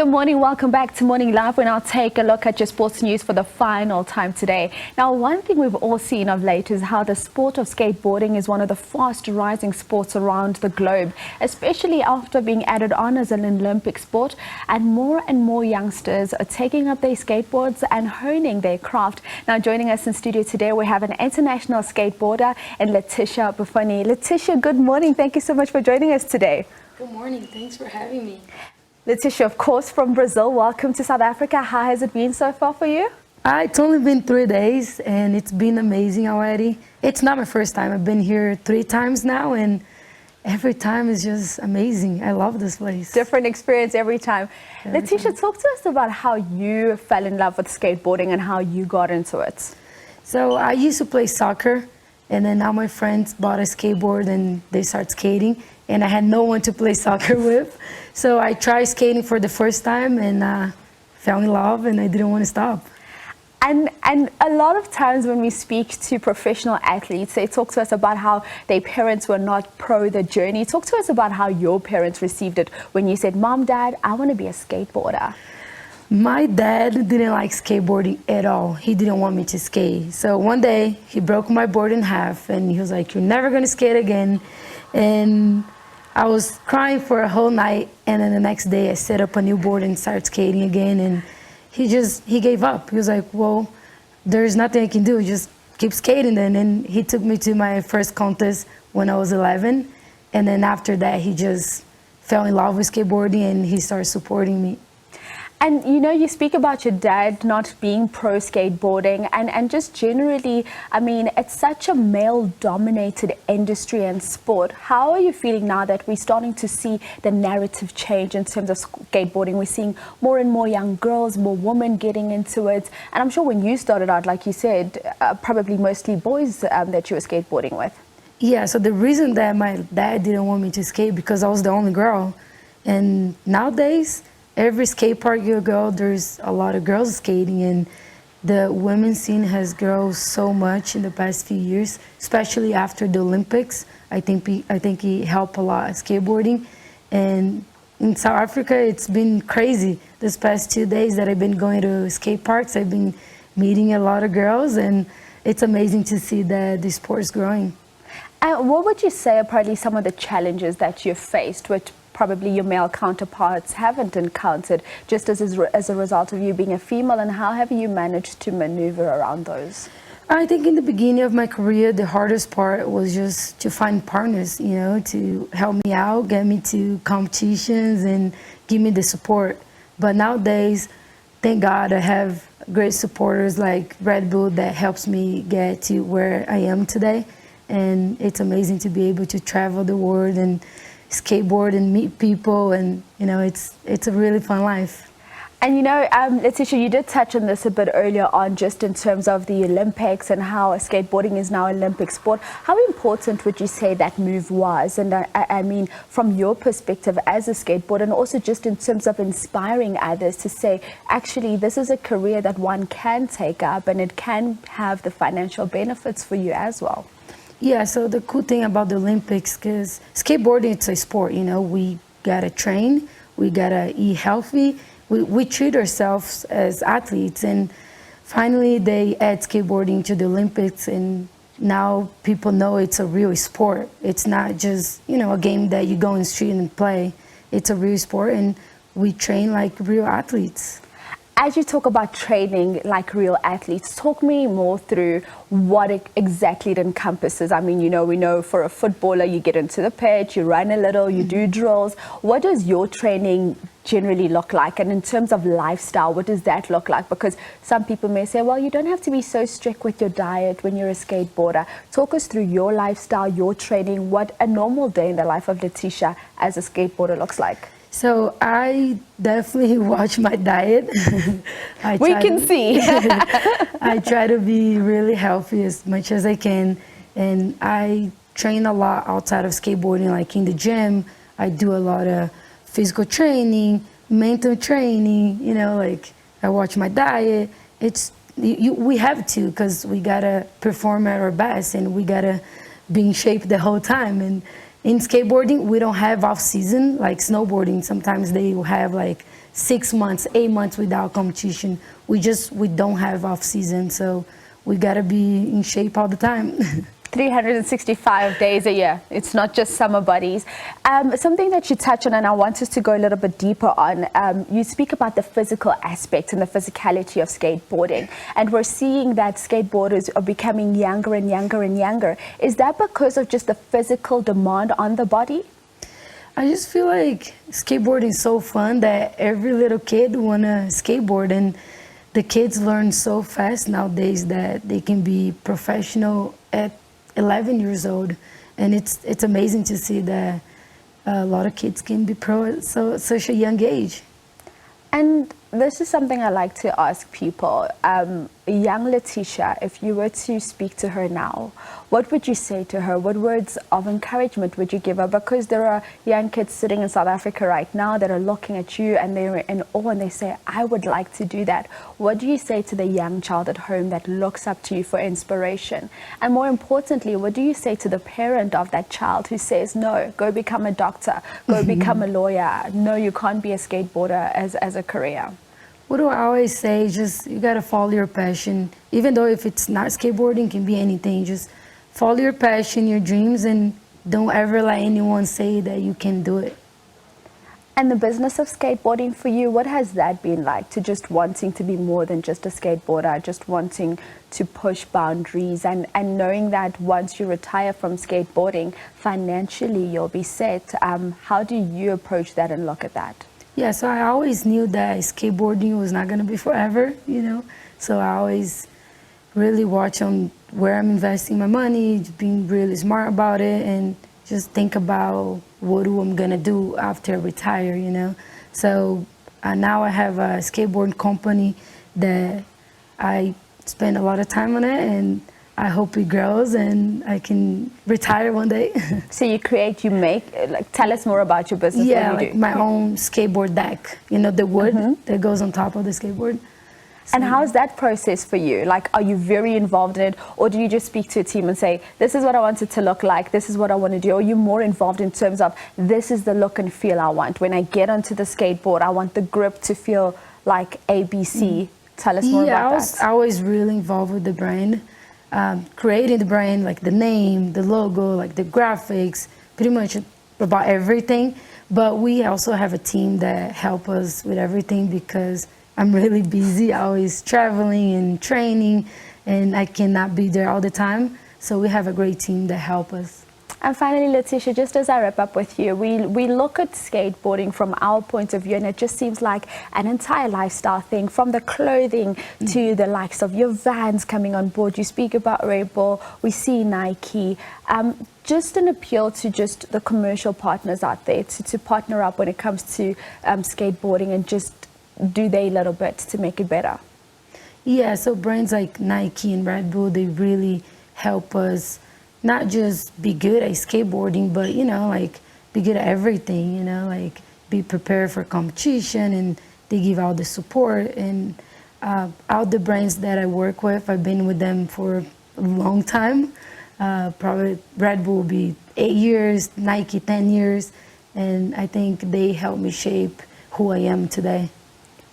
Good morning, welcome back to Morning Live. We now take a look at your sports news for the final time today. Now, one thing we've all seen of late is how the sport of skateboarding is one of the fast rising sports around the globe, especially after being added on as an Olympic sport. And more youngsters are taking up their skateboards and honing their craft. Now, joining us in studio today, we have an international skateboarder and Leticia Bufoni. Leticia, good morning. Thank you so much for joining us today. Good morning. Thanks for having me. Leticia, of course, from Brazil. Welcome to South Africa. How has it been so far for you? It's only been 3 days and it's been amazing already. It's not my first time. I've been here 3 times now and every time is just amazing. I love this place. Different experience every time. Leticia, talk to us about how you fell in love with skateboarding and how you got into it. So I used to play soccer and then now my friends bought a skateboard and they start skating and I had no one to play soccer with. So I tried skating for the first time and fell in love and I didn't want to stop. And a lot of times when we speak to professional athletes, they talk to us about how their parents were not pro the journey. Talk to us about how your parents received it when you said, Mom, Dad, I want to be a skateboarder. My dad didn't like skateboarding at all. He didn't want me to skate. So one day he broke my board in half and he was like, you're never going to skate again. And I was crying for a whole night, and then the next day I set up a new board and started skating again, and he gave up. He was like, well, there's nothing I can do, just keep skating then. And he took me to my first contest when I was 11, and then after that he just fell in love with skateboarding and he started supporting me. And you know, you speak about your dad not being pro skateboarding and just generally, I mean, it's such a male-dominated industry and sport. How are you feeling now that we're starting to see the narrative change in terms of skateboarding? We're seeing more and more young girls, more women getting into it. And I'm sure when you started out, like you said, probably mostly boys that you were skateboarding with. Yeah, so the reason that my dad didn't want me to skate because I was the only girl. And nowadays, every skate park you go, there's a lot of girls skating, and the women's scene has grown so much in the past few years, especially after the Olympics. I think it helped a lot at skateboarding. And in South Africa, it's been crazy. This past 2 days that I've been going to skate parks, I've been meeting a lot of girls, and it's amazing to see that the sport is growing. And what would you say are probably some of the challenges that you've faced, which probably your male counterparts haven't encountered, just as a result of you being a female, and how have you managed to maneuver around those? I think in the beginning of my career, the hardest part was just to find partners, you know, to help me out, get me to competitions and give me the support. But nowadays, thank God I have great supporters like Red Bull that helps me get to where I am today. And it's amazing to be able to travel the world and skateboard and meet people, and you know, it's a really fun life. And you know, Leticia, you did touch on this a bit earlier on, just in terms of the Olympics and how skateboarding is now an Olympic sport. How important would you say that move was? And I mean, from your perspective as a skateboarder, and also just in terms of inspiring others to say, actually, this is a career that one can take up and it can have the financial benefits for you as well. Yeah, so the cool thing about the Olympics, because skateboarding, it's a sport, you know, we gotta train, we gotta eat healthy, we treat ourselves as athletes, and finally they add skateboarding to the Olympics, and now people know it's a real sport. It's not just, you know, a game that you go in the street and play. It's a real sport, and we train like real athletes. As you talk about training like real athletes, talk me more through what exactly it encompasses. I mean, you know, we know for a footballer, you get into the pitch, you run a little, you do drills. What does your training generally look like? And in terms of lifestyle, what does that look like? Because some people may say, well, you don't have to be so strict with your diet when you're a skateboarder. Talk us through your lifestyle, your training, what a normal day in the life of Leticia as a skateboarder looks like. So I definitely watch my diet. We can see. I try to be really healthy as much as I can. And I train a lot outside of skateboarding, like in the gym. I do a lot of physical training, mental training, you know, like I watch my diet. We have to, because we gotta perform at our best and we gotta be in shape the whole time. And in skateboarding, we don't have off season like snowboarding. Sometimes they will have like 6 months, 8 months without competition. We don't have off season, so we gotta be in shape all the time. 365 days a year. It's not just summer bodies. Something that you touch on, and I want us to go a little bit deeper on, you speak about the physical aspect and the physicality of skateboarding. And we're seeing that skateboarders are becoming younger and younger and younger. Is that because of just the physical demand on the body? I just feel like skateboarding is so fun that every little kid wanna skateboard, and the kids learn so fast nowadays that they can be professional at 11 years old, and it's amazing to see that a lot of kids can be pro at such a young age. And this is something I like to ask people. Young Leticia, if you were to speak to her now, what would you say to her? What words of encouragement would you give her? Because there are young kids sitting in South Africa right now that are looking at you and they're in awe and they say, I would like to do that. What do you say to the young child at home that looks up to you for inspiration? And more importantly, what do you say to the parent of that child who says, no, go become a doctor, go become a lawyer. No, you can't be a skateboarder as a career. What do I always say? Just, you gotta follow your passion. Even though if it's not skateboarding, it can be anything. Just follow your passion, your dreams, and don't ever let anyone say that you can do it. And the business of skateboarding for you, what has that been like? To just wanting to be more than just a skateboarder, just wanting to push boundaries and knowing that once you retire from skateboarding, financially you'll be set. How do you approach that and look at that? Yeah, so I always knew that skateboarding was not gonna be forever, you know? So I always really watch on where I'm investing my money, just being really smart about it, and just think about what I'm gonna do after I retire, you know? So now I have a skateboard company that I spend a lot of time on it, and I hope it grows and I can retire one day. So you create, you make, like, tell us more about your business. Yeah, like my own skateboard deck, you know, the wood that goes on top of the skateboard. And how's that process for you? Like, are you very involved in it, or do you just speak to a team and say, this is what I want it to look like, this is what I want to do? Or are you more involved in terms of, this is the look and feel I want? When I get onto the skateboard, I want the grip to feel like ABC. Tell us more about that. I was really involved with the brand. Creating the brand, like the name, the logo, like the graphics, pretty much about everything. But we also have a team that help us with everything because I'm really busy, always traveling and training, and I cannot be there all the time. So we have a great team that help us. And finally, Leticia, just as I wrap up with you, we look at skateboarding from our point of view, and it just seems like an entire lifestyle thing, from the clothing to the likes of your Vans coming on board. You speak about Red Bull, we see Nike. Just an appeal to just the commercial partners out there to partner up when it comes to skateboarding and just do their little bit to make it better. Yeah, so brands like Nike and Red Bull, they really help us not just be good at skateboarding, but, you know, like be good at everything, you know, like be prepared for competition, and they give all the support. And all the brands that I work with, I've been with them for a long time. Probably Red Bull will be 8 years, Nike 10 years, and I think they helped me shape who I am today.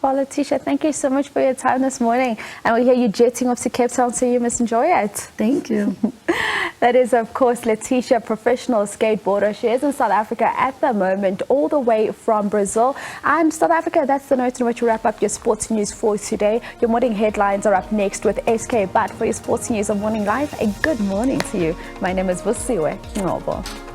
Well, Leticia, thank you so much for your time this morning. And we hear you jetting off to Cape Town, so you must enjoy it. Thank you. That is, of course, Leticia, professional skateboarder. She is in South Africa at the moment, all the way from Brazil. And South Africa, that's the note in which we wrap up your sports news for today. Your morning headlines are up next with SK. But for your sports news of Morning Live, a good morning to you. My name is Vusiwe Ngobo.